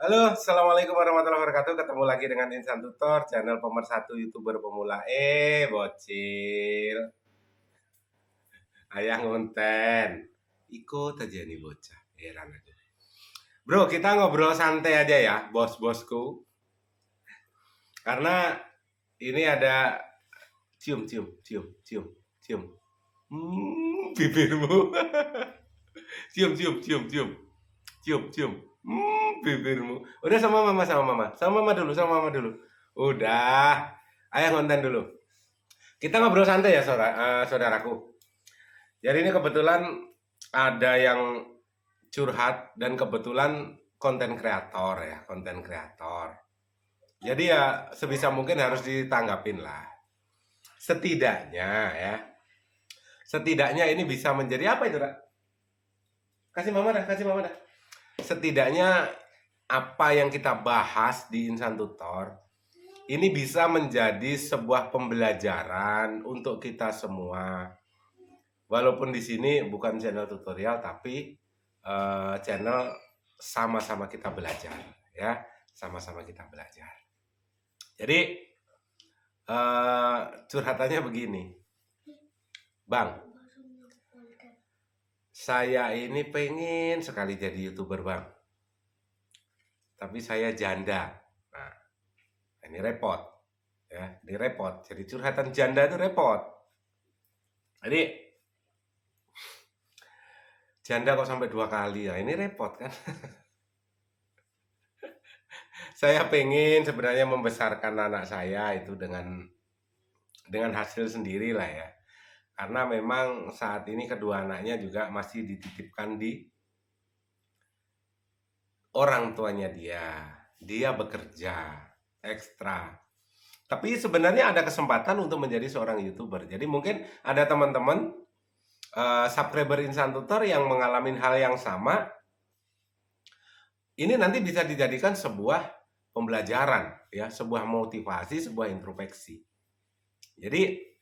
Halo, assalamualaikum warahmatullahi wabarakatuh. Ketemu lagi dengan Insan Tutor, channel pemersatu youtuber pemula. Bocil, ayah ngonten. Ikut aja nih bocah, heran aja. Bro, kita ngobrol santai aja ya, bos-bosku. Karena ini ada cium, cium, cium, cium, cium. Bibirmu. Cium, cium, cium, cium, cium, cium. Bibirmu. Udah sama mama, sama mama. Sama mama dulu, sama mama dulu. Udah. Ayah ngonten dulu. Kita ngobrol santai ya, saudaraku. Jadi ini kebetulan ada yang curhat dan kebetulan konten kreator ya, konten kreator. Jadi ya sebisa mungkin harus ditanggapin lah. Setidaknya ya, setidaknya ini bisa menjadi apa itu, Rak? Kasih mama dah, kasih mama dah. Setidaknya apa yang kita bahas di Insan Tutor ini bisa menjadi sebuah pembelajaran untuk kita semua. Walaupun di sini bukan channel tutorial tapi channel sama-sama kita belajar ya, sama-sama kita belajar. Jadi curhatannya begini, Bang. Saya ini pengen sekali jadi YouTuber, Bang. Tapi saya janda. Nah, ini repot. Ya, ini repot. Jadi curhatan janda itu repot. Jadi janda kok sampai 2 kali ya, ini repot kan. Saya pengen sebenarnya membesarkan anak saya itu dengan hasil sendiri lah ya. Karena memang saat ini kedua anaknya juga masih dititipkan di orang tuanya dia. Dia bekerja ekstra. Tapi sebenarnya ada kesempatan untuk menjadi seorang YouTuber. Jadi mungkin ada teman-teman subscriber Insan Tutor yang mengalami hal yang sama. Ini nanti bisa dijadikan sebuah pembelajaran ya, sebuah motivasi, sebuah introspeksi. Jadi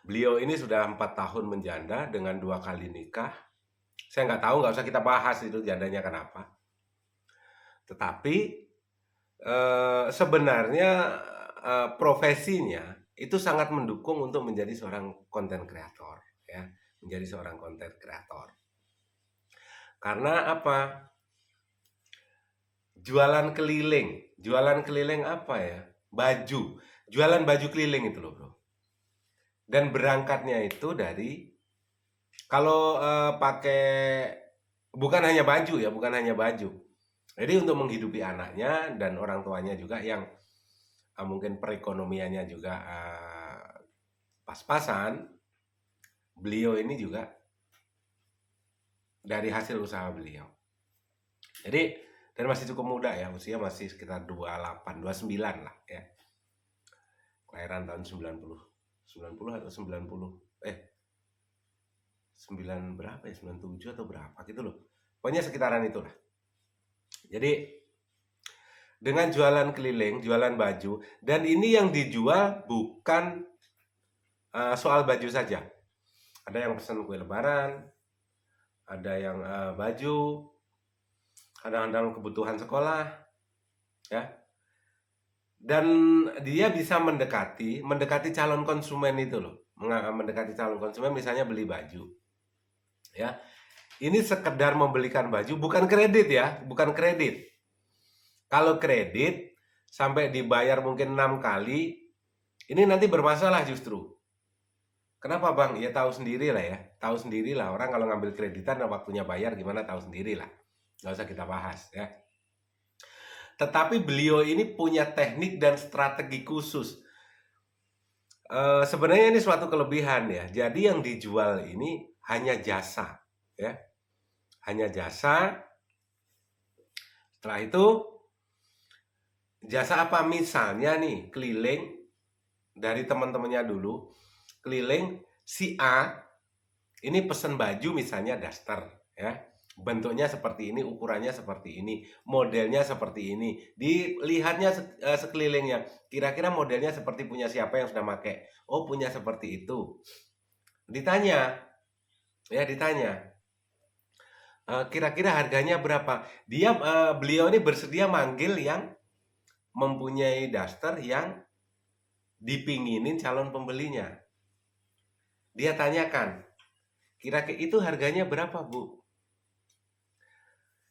beliau ini sudah 4 tahun menjanda dengan 2 kali nikah. Saya nggak tahu, nggak usah kita bahas itu jandanya kenapa. Tetapi sebenarnya profesinya itu sangat mendukung untuk menjadi seorang konten kreator ya, menjadi seorang konten kreator. Karena apa? Jualan keliling apa ya? Jualan baju keliling itu loh, Bro. Dan berangkatnya itu dari kalau pakai bukan hanya baju ya, bukan hanya baju. Jadi untuk menghidupi anaknya dan orang tuanya juga yang mungkin perekonomiannya juga pas-pasan, beliau ini juga dari hasil usaha beliau. Jadi dan masih cukup muda ya, usia masih sekitar 28, 29 lah ya. Kelahiran tahun 90. 90 atau 90. 9 berapa ya? 97 atau berapa gitu loh. Pokoknya sekitaran itulah. Jadi dengan jualan keliling, jualan baju, dan ini yang dijual bukan soal baju saja. Ada yang pesan kue lebaran, ada yang baju, kadang-kadang kebutuhan sekolah, ya. Dan dia bisa mendekati calon konsumen itu loh. Mendekati calon konsumen misalnya beli baju. Ya. Ini sekedar membelikan baju, bukan kredit ya, bukan kredit. Kalau kredit sampai dibayar mungkin 6 kali, ini nanti bermasalah justru. Kenapa, Bang? Ya tahu sendiri lah ya. Tahu sendiri lah orang kalau ngambil kreditan waktunya bayar gimana tahu sendiri lah. Nggak usah kita bahas ya. Tetapi beliau ini punya teknik dan strategi khusus. Sebenarnya ini suatu kelebihan ya. Jadi yang dijual ini hanya jasa ya. Hanya jasa. Setelah itu jasa apa? Misalnya nih keliling dari teman-temannya dulu. Keliling si A ini pesen baju misalnya daster ya. Bentuknya seperti ini, ukurannya seperti ini, modelnya seperti ini. Dilihatnya sekelilingnya. Kira-kira modelnya seperti punya siapa yang sudah pakai? Oh, punya seperti itu. Ditanya. Ya, ditanya. kira-kira harganya berapa? Beliau ini bersedia manggil yang mempunyai daster yang dipinginin calon pembelinya. Dia tanyakan, kira-kira itu harganya berapa, Bu?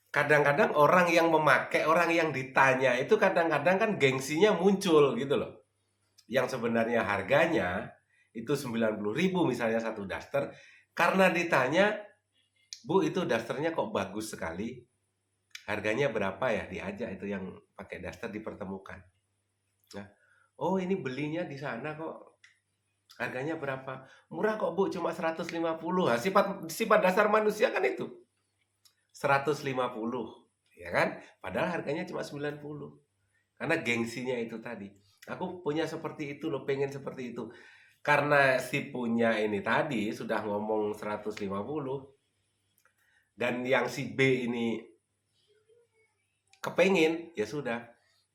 Kadang-kadang orang yang memakai, orang yang ditanya itu kadang-kadang kan gengsinya muncul gitu loh. Yang sebenarnya harganya itu 90.000 misalnya satu daster, karena ditanya, Bu itu dasternya kok bagus sekali, harganya berapa ya? Diajak itu yang pakai daster dipertemukan. Nah, oh ini belinya di sana kok, harganya berapa? Murah kok Bu, cuma 150. Nah, sifat dasar manusia kan itu. 150, ya kan? Padahal harganya cuma 90. Karena gengsinya itu tadi. Aku punya seperti itu loh, pengen seperti itu. Karena si punya ini tadi sudah ngomong 150 dan yang si B ini kepengen, ya sudah.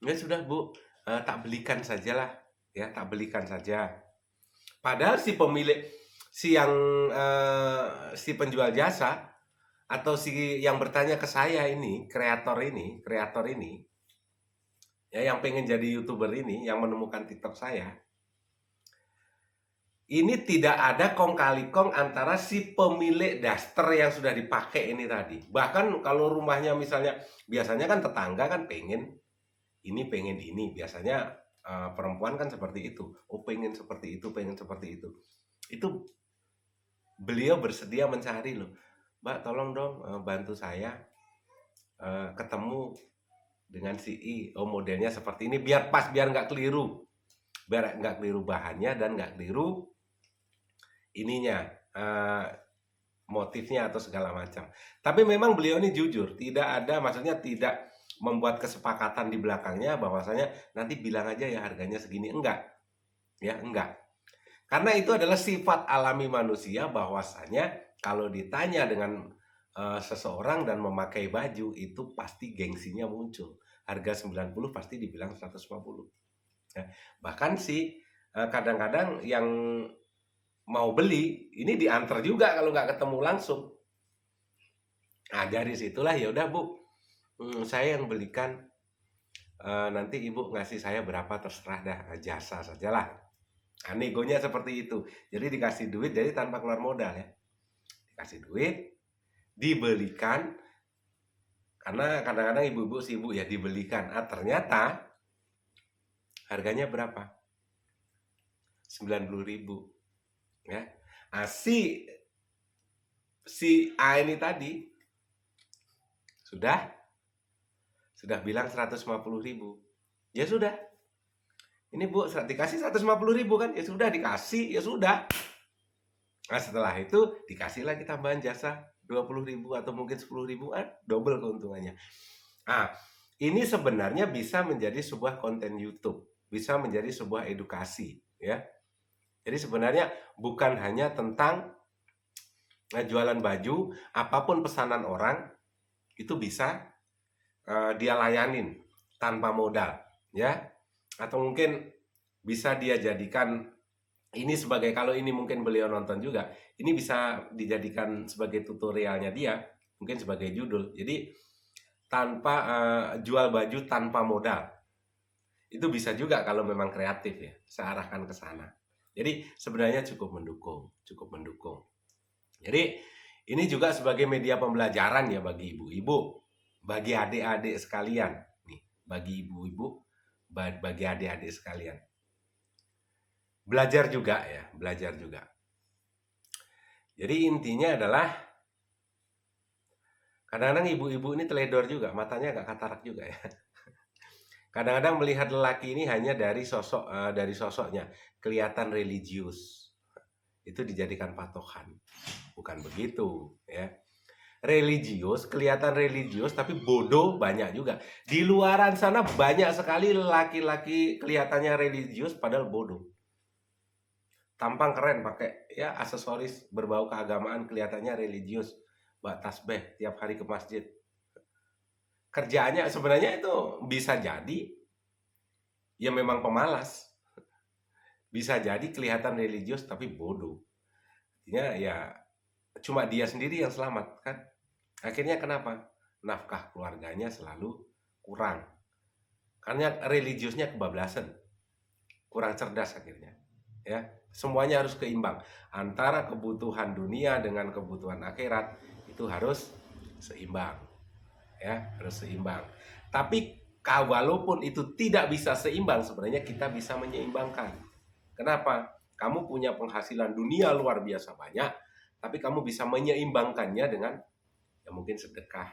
Ya sudah Bu, tak belikan sajalah, ya tak belikan saja. Padahal si pemilik, si penjual jasa atau si yang bertanya ke saya ini, kreator ini, ya yang pengen jadi YouTuber ini, yang menemukan TikTok saya, ini tidak ada kong kali kong antara si pemilik daster yang sudah dipakai ini tadi. Bahkan kalau rumahnya misalnya, biasanya kan tetangga kan pengen ini. Biasanya perempuan kan seperti itu. Oh pengen seperti itu, pengen seperti itu. Itu beliau bersedia mencari loh. Mbak tolong dong bantu saya ketemu dengan si I. Oh modelnya seperti ini biar pas, biar nggak keliru. Biar nggak keliru bahannya dan nggak keliru ininya, motifnya atau segala macam. Tapi memang beliau ini jujur, tidak ada, maksudnya tidak membuat kesepakatan di belakangnya bahwasanya nanti bilang aja ya harganya segini, enggak. Ya, enggak. Karena itu adalah sifat alami manusia bahwasanya kalau ditanya dengan seseorang dan memakai baju itu pasti gengsinya muncul. Harga 90 pasti dibilang 150. Ya, bahkan sih kadang-kadang yang mau beli ini diantar juga kalau nggak ketemu langsung. Nah dari situlah ya udah Bu, saya yang belikan, nanti Ibu ngasih saya berapa terserah dah, jasa sajalah. Nah, negonya seperti itu. Jadi dikasih duit jadi tanpa keluar modal ya. Dikasih duit, dibelikan, karena kadang-kadang ibu-ibu sibuk ya, dibelikan. Ternyata harganya berapa? 90.000 ya. Si A ini tadi sudah bilang 150.000. Ya sudah. Ini Bu, dikasih 150.000 kan? Ya sudah dikasih, ya sudah. Nah setelah itu dikasih lagi tambahan jasa 20.000 atau mungkin 10.000, double keuntungannya. Nah, ini sebenarnya bisa menjadi sebuah konten YouTube, bisa menjadi sebuah edukasi, ya. Jadi sebenarnya bukan hanya tentang jualan baju, apapun pesanan orang itu bisa dia layanin tanpa modal, ya. Atau mungkin bisa dia jadikan ini sebagai, kalau ini mungkin beliau nonton juga, ini bisa dijadikan sebagai tutorialnya dia, mungkin sebagai judul. Jadi tanpa jual baju tanpa modal. Itu bisa juga kalau memang kreatif ya, searahkan ke sana. Jadi sebenarnya cukup mendukung. Jadi ini juga sebagai media pembelajaran ya bagi ibu-ibu, bagi adik-adik sekalian. Nih, bagi ibu-ibu, bagi adik-adik sekalian. Belajar juga ya, belajar juga. Jadi intinya adalah kadang-kadang ibu-ibu ini teledor juga, matanya agak katarak juga ya. Kadang-kadang melihat lelaki ini hanya dari sosoknya, kelihatan religius. Itu dijadikan patokan. Bukan begitu, ya. Kelihatan religius tapi bodoh banyak juga. Di luaran sana banyak sekali laki-laki kelihatannya religius padahal bodoh. Tampang keren, pakai ya aksesoris berbau keagamaan, kelihatannya religius, bawa tasbih tiap hari ke masjid. Kerjaannya sebenarnya itu bisa jadi ya memang pemalas, bisa jadi kelihatan religius tapi bodoh. Artinya ya cuma dia sendiri yang selamat kan. Akhirnya kenapa? Nafkah keluarganya selalu kurang. Karena religiusnya kebablasan, kurang cerdas akhirnya. Ya, semuanya harus keimbang. Antara kebutuhan dunia dengan kebutuhan akhirat itu harus seimbang. Ya, harus seimbang. Tapi walaupun itu tidak bisa seimbang, sebenarnya kita bisa menyeimbangkan. Kenapa? Kamu punya penghasilan dunia luar biasa banyak, tapi kamu bisa menyeimbangkannya dengan ya mungkin sedekah,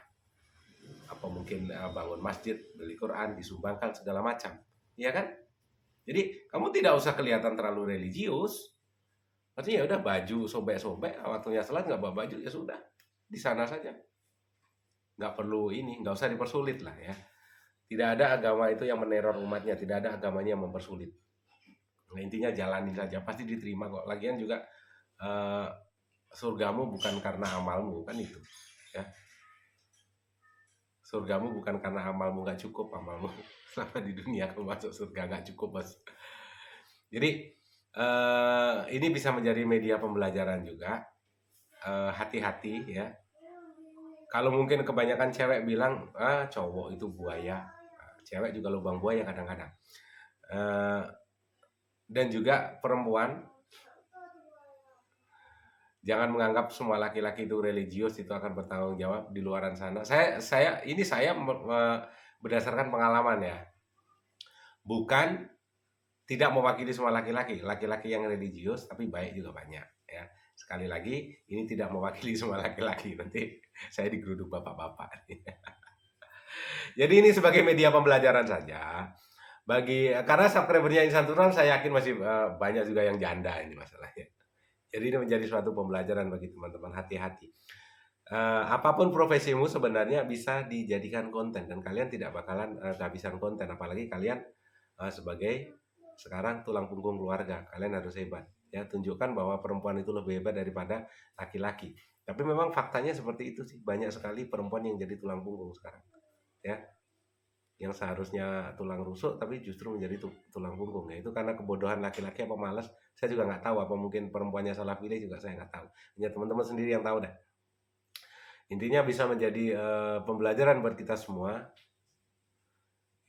apa mungkin bangun masjid, beli Quran, disumbangkan segala macam, ya kan? Jadi kamu tidak usah kelihatan terlalu religius. Artinya ya udah baju sobek-sobek, waktunya sholat nggak bawa baju ya sudah, di sana saja. Nggak perlu ini, nggak usah dipersulit lah ya. Tidak ada agama itu yang meneror umatnya, tidak ada agamanya yang mempersulit. Nah, intinya jalani saja, pasti diterima kok. Lagian juga eh, surgamu bukan karena amalmu, kan itu. Ya, surgamu bukan karena amalmu nggak cukup, amalmu selama di dunia kamu masuk surga nggak cukup bos. Jadi ini bisa menjadi media pembelajaran juga. Hati-hati ya. Kalau mungkin kebanyakan cewek bilang cowok itu buaya, cewek juga lubang buaya kadang-kadang. Dan juga perempuan jangan menganggap semua laki-laki itu religius itu akan bertanggung jawab di luaran sana. Saya berdasarkan pengalaman ya. Bukan tidak mewakili semua laki-laki. Laki-laki yang religius tapi baik juga banyak ya. Sekali lagi ini tidak mewakili semua laki-laki. Nanti saya digeruduk bapak-bapak. Jadi ini sebagai media pembelajaran saja. Karena subscribernya Insan Turan saya yakin masih banyak juga yang janda ini masalahnya. Jadi ini menjadi suatu pembelajaran bagi teman-teman, hati-hati. Apapun profesimu sebenarnya bisa dijadikan konten dan kalian tidak bakalan kehabisan konten, apalagi kalian sebagai sekarang tulang punggung keluarga, kalian harus hebat. Ya, tunjukkan bahwa perempuan itu lebih hebat daripada laki-laki. Tapi memang faktanya seperti itu sih, banyak sekali perempuan yang jadi tulang punggung sekarang. Ya, yang seharusnya tulang rusuk tapi justru menjadi tulang punggung, ya itu karena kebodohan laki-laki apa malas, saya juga nggak tahu, apa mungkin perempuannya salah pilih juga saya nggak tahu, hanya teman-teman sendiri yang tahu dah. Intinya bisa menjadi pembelajaran buat kita semua.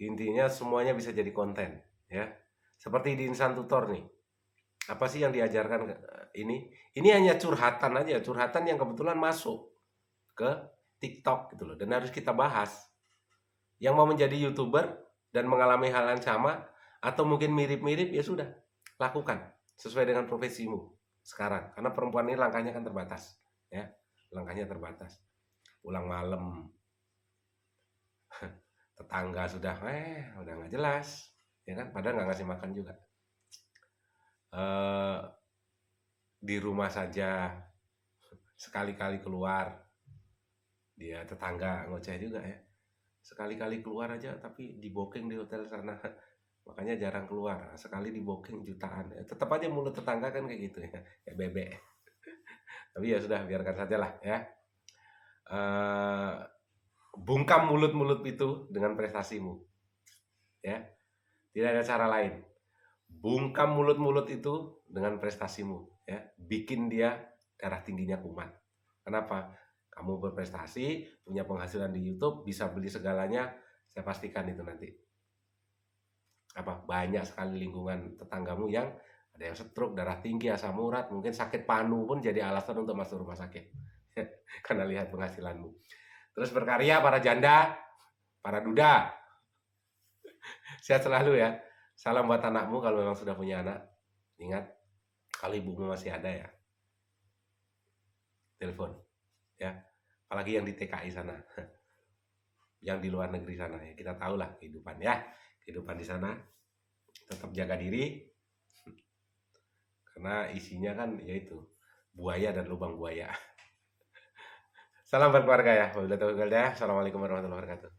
Intinya semuanya bisa jadi konten ya, seperti di Insan Tutor nih, apa sih yang diajarkan ini hanya curhatan aja, curhatan yang kebetulan masuk ke TikTok gitu loh, dan harus kita bahas. Yang mau menjadi YouTuber dan mengalami hal yang sama atau mungkin mirip-mirip, ya sudah, lakukan sesuai dengan profesimu sekarang. Karena perempuan ini langkahnya kan terbatas, ya, langkahnya terbatas. Pulang malam, tetangga sudah nggak jelas, ya kan? Padahal nggak ngasih makan juga. Di rumah saja sekali-kali keluar, dia tetangga ngoceh juga ya. Sekali-kali keluar aja tapi di booking di hotel sana, makanya jarang keluar. Sekali di booking jutaan, tetap aja mulut tetangga kan kayak gitu ya, kayak bebek. Tapi ya sudah, biarkan saja lah ya. Bungkam mulut-mulut itu dengan prestasimu ya, tidak ada cara lain. Bungkam mulut-mulut itu dengan prestasimu ya, bikin dia darah tingginya kumat. Kenapa? Kamu berprestasi, punya penghasilan di YouTube, bisa beli segalanya, saya pastikan itu nanti banyak sekali lingkungan tetanggamu yang ada yang stroke, darah tinggi, asam urat, mungkin sakit panu pun jadi alasan untuk masuk rumah sakit karena lihat penghasilanmu. Terus berkarya para janda, para duda, sehat selalu ya. Salam buat anakmu kalau memang sudah punya anak. Ingat, kalau ibumu masih ada ya, telepon ya, apalagi yang di TKI sana, yang di luar negeri sana ya, kita tahu lah kehidupan ya, kehidupan di sana. Tetap jaga diri karena isinya kan yaitu buaya dan lubang buaya. Salam berkeluarga ya. Wabillahi taufiq wal hidayah. Assalamualaikum warahmatullahi wabarakatuh.